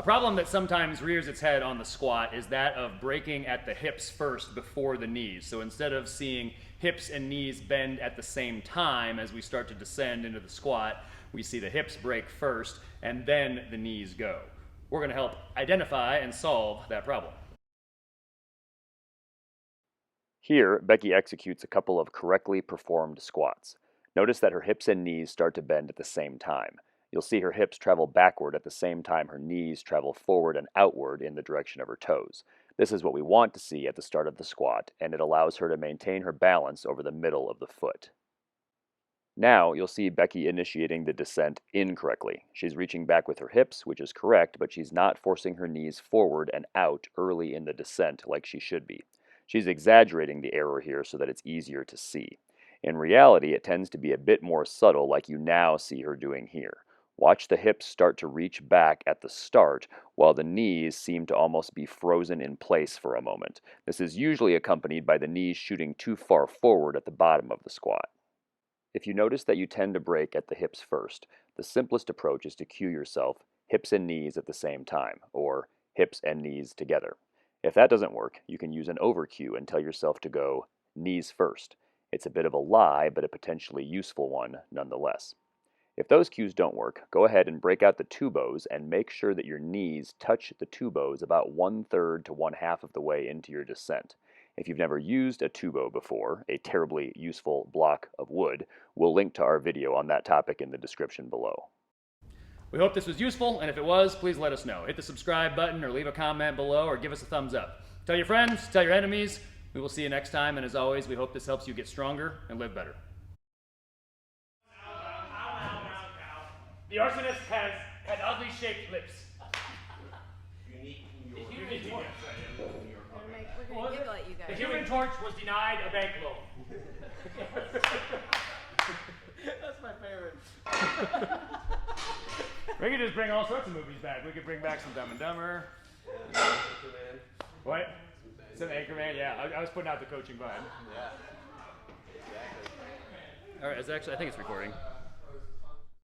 A problem that sometimes rears its head on the squat is that of breaking at the hips first before the knees. So instead of seeing hips and knees bend at the same time as we start to descend into the squat, we see the hips break first and then the knees go. We're going to help identify and solve that problem. Here, Becky executes a couple of correctly performed squats. Notice that her hips and knees start to bend at the same time. You'll see her hips travel backward at the same time her knees travel forward and outward in the direction of her toes. This is what we want to see at the start of the squat, and it allows her to maintain her balance over the middle of the foot. Now, you'll see Becky initiating the descent incorrectly. She's reaching back with her hips, which is correct, but she's not forcing her knees forward and out early in the descent like she should be. She's exaggerating the error here so that it's easier to see. In reality, it tends to be a bit more subtle, like you now see her doing here. Watch the hips start to reach back at the start, while the knees seem to almost be frozen in place for a moment. This is usually accompanied by the knees shooting too far forward at the bottom of the squat. If you notice that you tend to break at the hips first, the simplest approach is to cue yourself hips and knees at the same time, or hips and knees together. If that doesn't work, you can use an over cue and tell yourself to go knees first. It's a bit of a lie, but a potentially useful one nonetheless. If those cues don't work, go ahead and break out the TUBOWs and make sure that your knees touch the TUBOWs about 1/3 to 1/2 of the way into your descent. If you've never used a TUBOW before, a terribly useful block of wood, we'll link to our video on that topic in the description below. We hope this was useful, and if it was, please let us know. Hit the subscribe button or leave a comment below or give us a thumbs up. Tell your friends, tell your enemies. We will see you next time, and as always, we hope this helps you get stronger and live better. The arsonist has oddly shaped lips. Unique New York. We're gonna giggle at you guys. The Human Torch was denied a bank loan. That's my favorite. We could just bring all sorts of movies back. We could bring back some Dumb and Dumber. Yeah, What? Some Anchorman, yeah. I was putting out the coaching vibe. yeah. Exactly. All right, I think it's recording.